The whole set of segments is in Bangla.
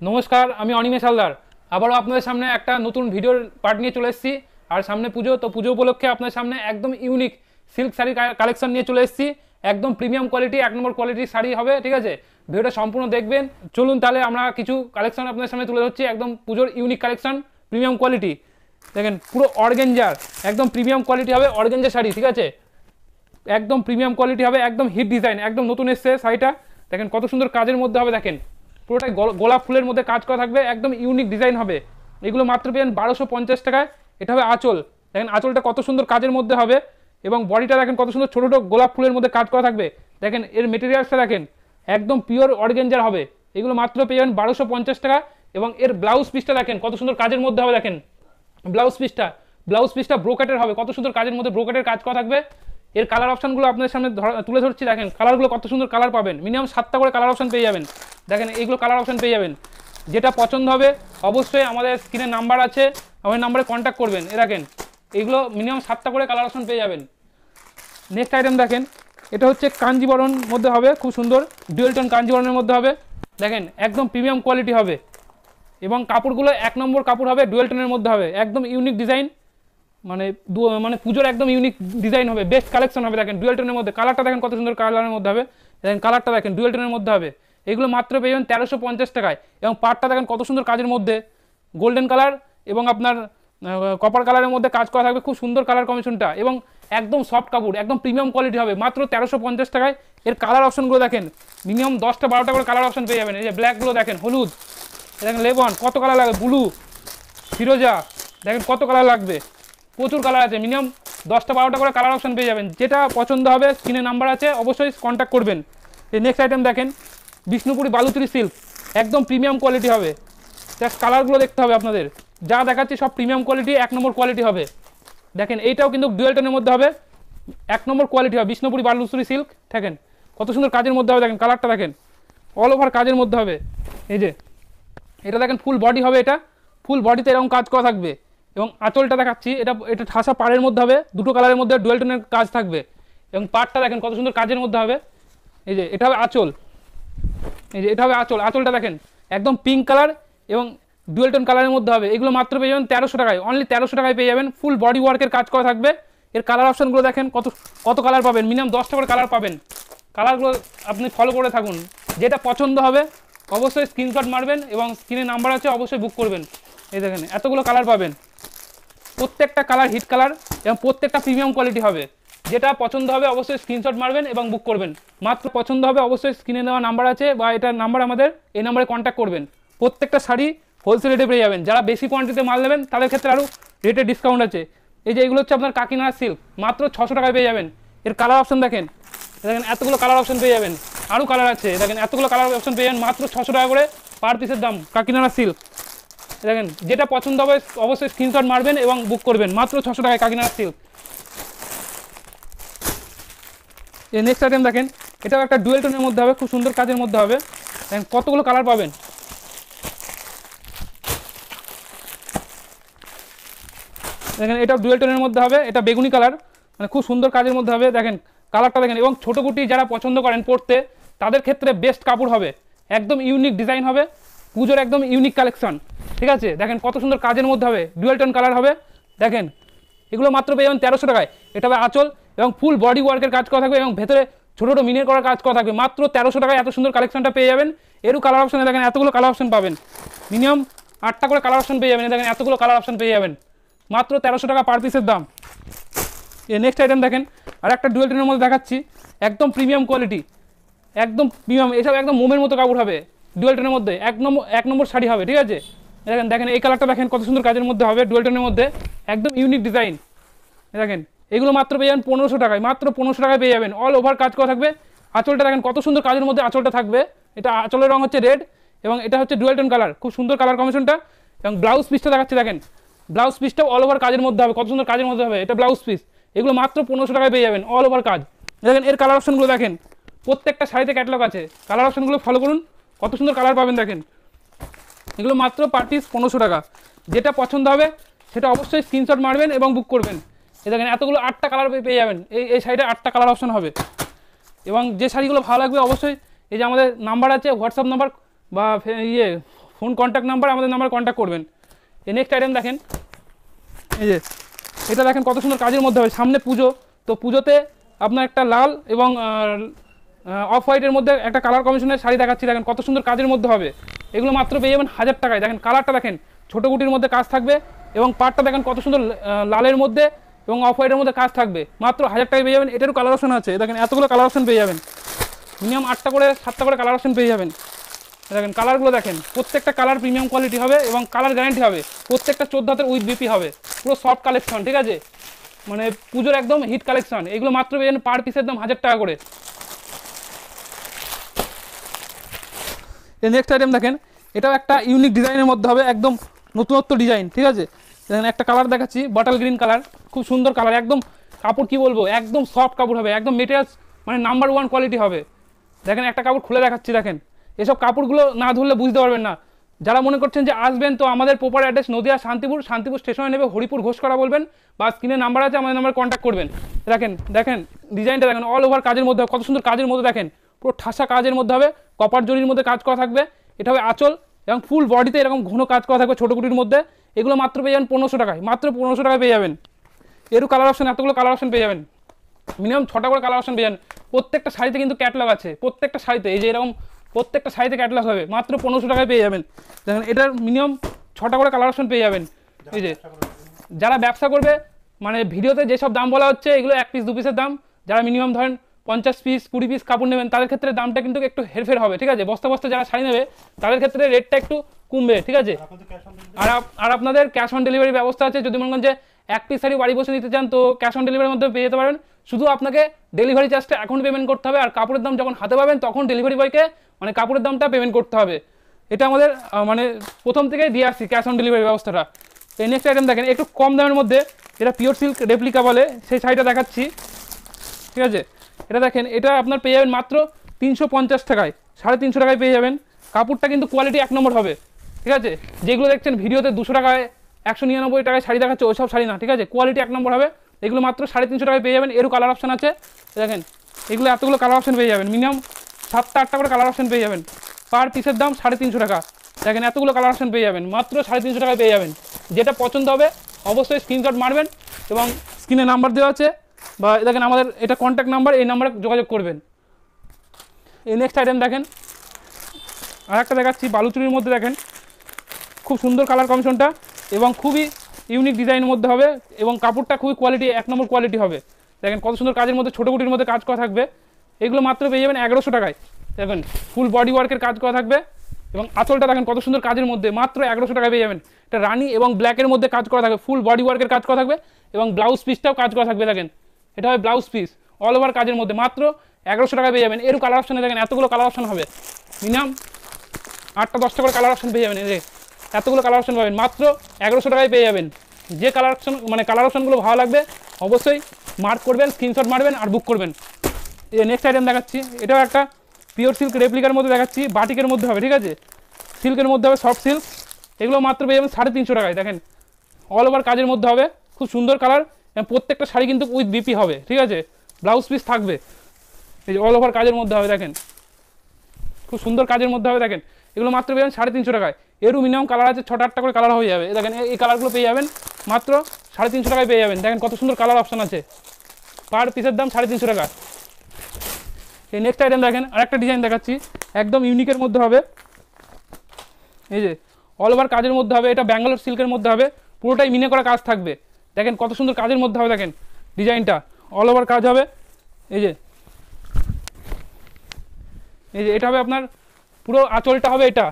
নমস্কার, আমি অনিমেষ হালদার। আবারও আপনাদের সামনে একটা নতুন ভিডিওর পার্ট নিয়ে চলে এসেছি। আর সামনে পুজো, তো পুজো উপলক্ষে আপনাদের সামনে একদম ইউনিক সিল্ক শাড়ি কালেকশন নিয়ে চলে এসেছি। একদম প্রিমিয়াম কোয়ালিটি, এক নম্বর কোয়ালিটির শাড়ি হবে, ঠিক আছে? ভিডিওটা সম্পূর্ণ দেখবেন। চলুন তাহলে আমরা কিছু কালেকশন আপনাদের সামনে তুলে ধরছি, একদম পুজোর ইউনিক কালেকশন, প্রিমিয়াম কোয়ালিটি। দেখেন পুরো অর্গেঞ্জার, একদম প্রিমিয়াম কোয়ালিটি হবে অর্গেঞ্জা শাড়ি, ঠিক আছে? একদম প্রিমিয়াম কোয়ালিটি হবে, একদম হিট ডিজাইন, একদম নতুন এসছে শাড়িটা। দেখেন কত সুন্দর কাজের মধ্যে হবে, দেখেন পুরোটাই গোলাপ ফুলের মধ্যে কাজ করা থাকবে, একদম ইউনিক ডিজাইন হবে। এগুলো মাত্র পেয়েন 1250 টাকায়। এটা হবে আঁচল, দেখেন আঁচলটা কত সুন্দর কাজের মধ্যে হবে, এবং বডিটা দেখেন কত সুন্দর ছোটো ছোটো গোলাপ ফুলের মধ্যে কাজ করা থাকবে। দেখেন এর মেটেরিয়ালসটা দেখেন একদম পিওর অর্গেঞ্জার হবে। এগুলো মাত্র পেয়েন 1250 টাকা। এবং এর ব্লাউজ পিসটা দেখেন কত সুন্দর কাজের মধ্যে হবে। দেখেন ব্লাউজ পিসটা ব্রোকেটের হবে, কত সুন্দর কাজের মধ্যে ব্রোকেটের কাজ করা থাকবে। এর কালার অপশানগুলো আপনাদের সামনে তুলে ধরছি। দেখেন কালারগুলো কত সুন্দর কালার পাবেন, মিনিমাম 7টা করে কালার অপশান পেয়ে যাবেন। দেখেন এইগুলো কালার অপশান পেয়ে যাবেন। যেটা পছন্দ হবে অবশ্যই আমাদের স্ক্রিনে নাম্বার আছে, আমাদের নাম্বারে কন্ট্যাক্ট করবেন। দেখেন এইগুলো মিনিমাম 7টা করে কালার অপশান পেয়ে যাবেন। নেক্সট আইটেম দেখেন, এটা হচ্ছে কাঞ্জিবরণ মধ্যে হবে, খুব সুন্দর ডুয়েল টোন কাঞ্জিবরণের মধ্যে হবে। দেখেন একদম প্রিমিয়াম কোয়ালিটি হবে, এবং কাপড়গুলো 1 নম্বর কাপড় হবে, ডুয়েল টোনের মধ্যে হবে, একদম ইউনিক ডিজাইন। মানে পুজোর একদম ইউনিক ডিজাইন হবে, বেস্ট কালেকশন হবে। দেখেন ডুয়েল টোনের মধ্যে কালারটা দেখেন কত সুন্দর কালারের মধ্যে হবে। দেখেন কালারটা দেখেন ডুয়েল টোনের মধ্যে হবে। এগুলো মাত্র পেয়ে যাবেন 1350 টাকায়। এবং পাটটা দেখেন কত সুন্দর কাজের মধ্যে, গোল্ডেন কালার এবং আপনার কপার কালারের মধ্যে কাজ করা থাকবে, খুব সুন্দর কালার কম্বিনেশনটা। এবং একদম সফট কাপড়, একদম প্রিমিয়াম কোয়ালিটি হবে, মাত্র 1350 টাকায়। এর কালার অপশনগুলো দেখেন মিনিমাম 10টা 12টা করে কালার অপশন পেয়ে যাবেন। এই যে ব্ল্যাকগুলো দেখেন, হলুদ, দেখেন লেবন, কত কালার লাগবে, ব্লু, ফিরোজা, দেখেন কত কালার লাগবে, প্রচুর কালার আছে। মিনিমাম 10টা 12টা করে কালার অপশন পেয়ে যাবেন। যেটা পছন্দ হবে স্ক্রিনে নাম্বার আছে, অবশ্যই কন্ট্যাক্ট করবেন। এই নেক্সট আইটেম দেখেন, বিষ্ণুপুরি বালুচুরি সিল্ক, একদম প্রিমিয়াম কোয়ালিটি হবে। জাস্ট কালারগুলো দেখতে হবে আপনাদের, যা দেখাচ্ছি সব প্রিমিয়াম কোয়ালিটি, 1 নম্বর কোয়ালিটি হবে। দেখেন এইটাও কিন্তু ডুয়েল টোনের মধ্যে হবে, 1 নম্বর কোয়ালিটি হবে বিষ্ণুপুরি বালুচুরি সিল্ক। দেখেন কত সুন্দর কাজের মধ্যে হবে, দেখেন কালারটা দেখেন অল ওভার কাজের মধ্যে হবে। এই যে এটা দেখেন ফুল বডি হবে, এটা ফুল বডিতে এরকম কাজ করা থাকবে। এবং আঁচলটা দেখাচ্ছি, এটা ঠাসা পাড়ের মধ্যে হবে, দুটো কালারের মধ্যে ডুয়েল টোনের কাজ থাকবে। এবং পাড়টা দেখেন কত সুন্দর কাজের মধ্যে হবে। এই যে এটা হবে আঁচল, এই যে এটা হবে আঁচল, আঁচলটা দেখেন একদম পিঙ্ক কালার এবং ডুয়েল টোন কালারের মধ্যে হবে। এগুলো মাত্র পেয়ে যাবেন 1300 টাকায়, অনলি 1300 টাকায় পেয়ে যাবেন। ফুল বডি ওয়ার্কের কাজ করা থাকবে। এর কালার অপশানগুলো দেখেন কত কত কালার পাবেন, মিনিমাম 10টা করে কালার পাবেন। কালারগুলো আপনি ফলো করে থাকুন, যেটা পছন্দ হবে অবশ্যই স্ক্রিনশট মারবেন, এবং স্ক্রিনে নাম্বার আছে অবশ্যই বুক করবেন। এই দেখেন এতগুলো কালার পাবেন, প্রত্যেকটা কালার হিট কালার, এবং প্রত্যেকটা প্রিমিয়াম কোয়ালিটি হবে। যেটা পছন্দ হবে অবশ্যই স্ক্রিনশট মারবেন এবং বুক করবেন। মাত্র পছন্দ হবে অবশ্যই স্ক্রিনে দেওয়া নাম্বার আছে, বা এটার নাম্বার আমাদের, এই নাম্বারে কন্ট্যাক্ট করবেন। প্রত্যেকটা শাড়ি হোলসেল রেটে পেয়ে যাবেন। যারা বেশি কোয়ান্টিটিতে মাল নেবেন তাদের ক্ষেত্রে আরও রেটে ডিসকাউন্ট আছে। এই যে এগুলো হচ্ছে আপনার কাকিনাড়া সিল্ক, মাত্র 600 টাকায় পেয়ে যাবেন। এর কালার অপশন দেখেন, দেখেন এতগুলো কালার অপশন পেয়ে যাবেন, আরও কালার আছে। দেখেন এতগুলো কালার অপশন পেয়ে যাবেন, মাত্র 600 টাকা করে পার পিসের দাম, কাকিনাড়া সিল্ক। দেখেন যেটা পছন্দ হবে অবশ্যই স্ক্রিনশট মারবেন এবং বুক করবেন, মাত্র 600 টাকায় কাকিনাড়া সিল্ক। এই নেক্সট আইটেম দেখেন, এটাও একটা ডুয়েল টোনের মধ্যে হবে, খুব সুন্দর কাজের মধ্যে হবে। দেখেন কতগুলো কালার পাবেন। দেখেন এটা ডুয়েল টোনের মধ্যে হবে, এটা বেগুনি কালার, মানে খুব সুন্দর কাজের মধ্যে হবে। দেখেন কালারটা দেখেন, এবং ছোটো কুটি যারা পছন্দ করেন পরতে তাদের ক্ষেত্রে বেস্ট কাপড় হবে, একদম ইউনিক ডিজাইন হবে, পুজোর একদম ইউনিক কালেকশন, ঠিক আছে? দেখেন কত সুন্দর কাজের মধ্যে হবে, ডুয়েল টোন কালার হবে। দেখেন এগুলো মাত্র পেয়ে যাবেন 1300 টাকায়। এটা হবে আঁচল, এবং ফুল বডি ওয়ার্কের কাজ করা থাকবে, এবং ভেতরে ছোটো ছোটো মিনের করার কাজ করা থাকবে। মাত্র 1300 টাকায় এত সুন্দর কালেকশনটা পেয়ে যাবেন। এরও কালার অপশানে দেখেন এতগুলো কালার অপশন পাবেন, মিনিমাম 8টা করে কালার অপশন পেয়ে যাবেন। দেখেন এতগুলো কালার অপশন পেয়ে যাবেন, মাত্র 1300 টাকা পার পিসের দাম। এই নেক্সট আইটেম দেখেন, আর একটা ডুয়েল টোনের মধ্যে দেখাচ্ছি, একদম প্রিমিয়াম কোয়ালিটি, একদম প্রিমিয়াম। এসব একদম মোমের মতো কাপড় হবে, ডুয়েল টোনের মধ্যে এক নম্বর শাড়ি হবে, ঠিক আছে? দেখেন দেখেন এই কালারটা দেখেন কত সুন্দর কাজের মধ্যে হবে, ডুয়েল টোনের মধ্যে একদম ইউনিক ডিজাইন। দেখেন এগুলো মাত্র পেয়ে যাবেন 1500 টাকায়, মাত্র 1500 টাকায় পেয়ে যাবেন। অল ওভার কাজ করা থাকবে। আঁচলটা দেখেন কত সুন্দর কাজের মধ্যে আঁচলটা থাকবে। এটা আঁচলের রং হচ্ছে রেড, এবং এটা হচ্ছে ডুয়েল টোন কালার, খুব সুন্দর কালার কম্বিনেশনটা। এবং ব্লাউজ পিসটা দেখাচ্ছে, দেখেন ব্লাউজ পিসটাও অল ওভার কাজের মধ্যে হবে, কত সুন্দর কাজের মধ্যে হবে। এটা ব্লাউজ পিস, এগুলো মাত্র 1500 টাকায় পেয়ে যাবেন, অল ওভার কাজ। দেখেন এর কালার অপশনগুলো দেখেন, প্রত্যেকটা শাড়িতে ক্যাটালগ আছে, কালার অপশনগুলো ফলো করুন, কত সুন্দর কালার পাবেন। দেখেন এগুলো মাত্র পার পিস 1500 টাকা। যেটা পছন্দ হবে সেটা অবশ্যই স্ক্রিনশট মারবেন এবং বুক করবেন। এই দেখেন এতগুলো 8টা কালার পেয়ে যাবেন, এই শাড়িটা 8টা কালার অপশন হবে। এবং যে শাড়িগুলো ভালো লাগবে অবশ্যই এই যে আমাদের নাম্বার আছে, হোয়াটসঅ্যাপ নাম্বার বা ফোন কন্ট্যাক্ট নাম্বার, আমাদের নাম্বার কন্ট্যাক্ট করবেন। এই নেক্সট আইটেম দেখেন, এই যে এটা দেখেন কত সুন্দর কাজের মধ্যে হবে, সামনে পুজো, তো পুজোতে আপনার একটা লাল এবং অফ হোয়াইটের মধ্যে একটা কালার কম্বিনেশনের শাড়ি দেখাচ্ছি, দেখেন কত সুন্দর কাজের মধ্যে হবে। এগুলো মাত্র পেয়ে যাবেন 1000 টাকায়। দেখেন কালারটা দেখেন, ছোটো গুটির মধ্যে কাজ থাকবে এবং পাটটা দেখেন কত সুন্দর লালের মধ্যে এবং অফ হোয়াইটের মধ্যে কাজ থাকবে, মাত্র 1000 টাকায় পেয়ে যাবেন। এটারও কালার অপশন আছে, দেখেন এতগুলো কালার অপশন পেয়ে যাবেন, মিনিমাম 8টা করে 7টা করে কালার অপশন পেয়ে যাবেন। দেখেন কালারগুলো দেখেন, প্রত্যেকটা কালার প্রিমিয়াম কোয়ালিটি হবে এবং কালার গ্যারান্টি হবে, প্রত্যেকটা 14 হাতের উইথ বিপি হবে, পুরো সফট কালেকশন, ঠিক আছে, মানে পুজোর একদম হিট কালেকশন। এগুলো মাত্র পেয়ে যাবেন পার পিসের দাম 1000 টাকা করে। এই নেক্সট আইটেম দেখেন, এটাও একটা ইউনিক ডিজাইনের মধ্যে হবে, একদম নতুনত্ব ডিজাইন, ঠিক আছে। দেখেন একটা কালার দেখাচ্ছি, বটল গ্রিন কালার, খুব সুন্দর কালার, একদম কাপড় কি বলবো, একদম সফট কাপড় হবে, একদম মেটেরিয়ালস মানে নাম্বার 1 কোয়ালিটি হবে। দেখেন একটা কাপড় খুলে দেখাচ্ছি, দেখেন এসব কাপড়গুলো না ধরলে বুঝতে পারবেন না। যারা মনে করছেন যে আসবেন, তো আমাদের প্রপার অ্যাড্রেস নদিয়া শান্তিপুর, শান্তিপুর স্টেশনে নেবে হরিপুর ঘোষকরা বলবেন, বা স্ক্রিনে নাম্বার আছে, আমাদের নাম্বার কন্ট্যাক্ট করবেন। দেখেন দেখেন ডিজাইনটা দেখেন, অল ওভার কাজের মধ্যে, কত সুন্দর কাজের মধ্যে, দেখেন পুরো ঠাসা কাজের মধ্যে হবে, কপার জরির মধ্যে কাজ করা থাকবে, এটা হবে আঁচল এবং ফুল বডিতে এরকম ঘন কাজ করা থাকবে ছোটো কুটির মধ্যে। এগুলো মাত্র পেয়ে যাবেন 1500 টাকায়, মাত্র 1500 টাকায় পেয়ে যাবেন। এরও কালার অপশন, এতগুলো কালার অপশন পেয়ে যাবেন, মিনিমাম 6টা করে কালার অপশন পেয়ে যাবেন। প্রত্যেকটা শাড়িতে কিন্তু ক্যাটলগ আছে, প্রত্যেকটা শাড়িতে, এই যে এরকম প্রত্যেকটা শাড়িতে ক্যাটলগ হবে, মাত্র 1500 টাকায় পেয়ে যাবেন। দেখেন এটার মিনিমাম 6টা করে কালার অপশন পেয়ে যাবেন। এই যে যারা ব্যবসা করবে, মানে ভিডিওতে যেসব দাম বলা হচ্ছে এগুলো 1 পিস 2 পিসের দাম, যারা মিনিমাম ধরেন 50 পিস 20 পিস কাপড় নেবেন তাদের ক্ষেত্রে দামটা কিন্তু একটু হেরফের হবে, ঠিক আছে। বস্তা বস্তা যারা শাড়ি নেবে তাদের ক্ষেত্রে রেটটা একটু কমবে, ঠিক আছে। আর আপনাদের ক্যাশ অন ডেলিভারি ব্যবস্থা আছে, যদি মনে করেন যে 1 পিস শাড়ি বাড়ি বসে নিতে চান তো ক্যাশ অন ডেলিভারির মধ্যে পেয়ে যেতে পারেন, শুধু আপনাকে ডেলিভারি চার্জটা এখন পেমেন্ট করতে হবে, আর কাপড়ের দাম যখন হাতে পাবেন তখন ডেলিভারি বয়কে মানে কাপড়ের দামটা পেমেন্ট করতে হবে। এটা আমাদের মানে প্রথম থেকেই দিয়ে আসছি ক্যাশ অন ডেলিভারি ব্যবস্থাটা। এই নেক্সট আইটেম দেখেন, একটু কম দামের মধ্যে, এটা পিওর সিল্ক রেপ্লিকা বলে, সেই শাড়িটা দেখাচ্ছি, ঠিক আছে। এটা দেখেন, এটা আপনার পেয়ে যাবেন মাত্র 350 টাকায়, 350 টাকায় পেয়ে যাবেন। কাপড়টা কিন্তু কোয়ালিটি 1 নম্বর হবে, ঠিক আছে। যেগুলো দেখছেন ভিডিওতে 200 টাকায় 199 টাকায় শাড়ি দেখাচ্ছে, ওইসব শাড়ি না, ঠিক আছে, কোয়ালিটি 1 নম্বর হবে। এগুলো মাত্র 350 টাকায় পেয়ে যাবেন। এরও কালার অপশন আছে, দেখেন এগুলো এতগুলো কালার অপশন পেয়ে যাবেন, মিনিমাম 7টা 8টা করে কালার অপশন পেয়ে যাবেন, পার পিসের দাম 350 টাকা। দেখেন এতগুলো কালার অপশন পেয়ে যাবেন, মাত্র 350 টাকায় পেয়ে যাবেন। যেটা পছন্দ হবে অবশ্যই স্ক্রিনশট মারবেন এবং স্ক্রিনে নাম্বার দেওয়া আছে, বা দেখেন আমাদের এটা কন্ট্যাক্ট নাম্বার, এই নাম্বারে যোগাযোগ করবেন। এই নেক্সট আইটেম দেখেন, আর একটা দেখাচ্ছি বালুচুরির মধ্যে, দেখেন খুব সুন্দর কালার কম্বিনেশনটা এবং খুবই ইউনিক ডিজাইনের মধ্যে হবে এবং কাপড়টা খুবই কোয়ালিটি 1 নম্বর কোয়ালিটি হবে। দেখেন কত সুন্দর কাজের মধ্যে, ছোটো কুটির মধ্যে কাজ করা থাকবে। এগুলো মাত্র পেয়ে যাবেন 1100 টাকায়। দেখেন ফুল বডি ওয়ার্কের কাজ করা থাকবে এবং আঁচলটা দেখেন কত সুন্দর কাজের মধ্যে, মাত্র 1100 টাকায় পেয়ে যাবেন। এটা রানি এবং ব্ল্যাকের মধ্যে কাজ করা থাকবে, ফুল বডি ওয়ার্কের কাজ করা থাকবে এবং ব্লাউজ পিসটাও কাজ করা থাকবে। দেখেন এটা হবে ব্লাউজ পিস অল ওভার কাজের মধ্যে, মাত্র 1100 টাকায় পেয়ে যাবেন। এরও কালার অপশানে দেখেন এতগুলো কালার অপশন হবে, মিনিমাম 8টা 10টা করে কালার অপশন পেয়ে যাবেন। এতগুলো কালার অপশন পাবেন, মাত্র 1100 টাকায় পেয়ে যাবেন। যে কালার অপশন মানে কালার অপশনগুলো ভালো লাগবে অবশ্যই মার্ক করবেন, স্ক্রিনশট মারবেন আর বুক করবেন। এই নেক্সট আইটেম দেখাচ্ছি, এটাও একটা পিওর সিল্ক রেপ্লিকার মধ্যে দেখাচ্ছি, বাটিকের মধ্যে হবে, ঠিক আছে, সিল্কের মধ্যে হবে, সফট সিল্ক। এগুলো মাত্র পেয়ে যাবেন 350 টাকায়। দেখেন অল ওভার কাজের মধ্যে হবে, খুব সুন্দর কালার এবং প্রত্যেকটা শাড়ি কিন্তু উইথ বিপি হবে, ঠিক আছে, ব্লাউজ পিস থাকবে। এই যে অল ওভার কাজের মধ্যে হবে, দেখেন খুব সুন্দর কাজের মধ্যে হবে। দেখেন এগুলো মাত্র পেয়ে যাবেন 350 টাকায়। এরও মিনিমাম কালার আছে, 6টা 8টা করে কালার হয়ে যাবে। দেখেন এই কালারগুলো পেয়ে যাবেন মাত্র 350 টাকায় পেয়ে যাবেন। দেখেন কত সুন্দর কালার অপশন আছে, পার পিসের দাম 350 টাকা। এই নেক্সট আইটেম দেখেন, আরেকটা ডিজাইন দেখাচ্ছি, একদম ইউনিকের মধ্যে হবে, এই যে অল ওভার কাজের মধ্যে হবে, এটা ব্যাঙ্গালোর সিল্কের মধ্যে হবে, পুরোটাই মিনে করা কাজ থাকবে। দেখেন কত সুন্দর কাজের মধ্যে হবে, দেখেন ডিজাইনটা অল ওভার কাজ হবে। এই যে এটা হবে আপনার পুরো আঁচলটা হবে, এটা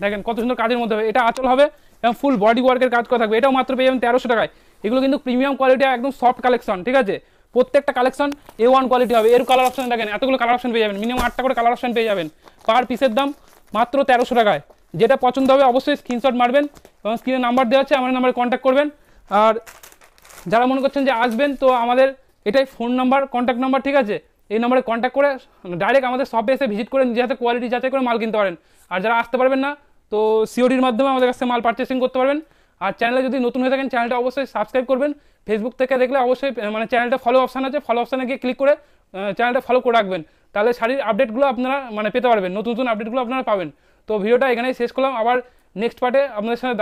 দেখেন কত সুন্দর কাজের মধ্যে হবে, এটা আঁচল হবে এবং ফুল বডি ওয়ার্কের কাজ করা থাকবে। এটাও মাত্র পেয়ে যাবেন 1300 টাকায়। এগুলো কিন্তু প্রিমিয়াম কোয়ালিটি, একদম সফট কালেকশন, ঠিক আছে, প্রত্যেকটা কালেকশন A1 কোয়ালিটি হবে। এর কালার অপশন দেখেন, এতগুলো কালার অপশন পেয়ে যাবেন, মিনিমাম 8টা করে কালার অপশন পেয়ে যাবেন, পার পিসের দাম মাত্র 1300 টাকায়। যেটা পছন্দ হবে অবশ্যই স্ক্রিনশট মারবেন এবং স্ক্রিনে নাম্বার দেওয়া আছে, আমার নাম্বারে কন্ট্যাক্ট করবেন। আর যারা মনে করছেন যে আসবেন, তো আমাদের এটাই ফোন নাম্বার, কন্ট্যাক্ট নাম্বার, ঠিক আছে, এই নাম্বারে কন্ট্যাক্ট করে ডাইরেক্ট আমাদের শপে এসে ভিজিট করে নিজে হাতে কোয়ালিটি যাচাই করে মাল কিনতে পারেন। আর যারা আসতে পারবেন না, তো সিওডির মাধ্যমে আমাদের কাছে মাল পারচেসিং করতে পারবেন। আর চ্যানেলে যদি নতুন হয়ে থাকেন চ্যানেলটা অবশ্যই সাবস্ক্রাইব করবেন। ফেসবুক থেকে দেখলে অবশ্যই মানে চ্যানেলটা ফলো অপশান আছে, ফলো অপশানে গিয়ে ক্লিক করে চ্যানেলটা ফলো করে রাখবেন, তাহলে শাড়ির আপডেটগুলো আপনারা মানে পেতে পারবেন, নতুন নতুন আপডেটগুলো আপনারা পাবেন। তো ভিডিওটা এখানেই শেষ করলাম, আবার নেক্সট পার্টে আপনাদের সাথে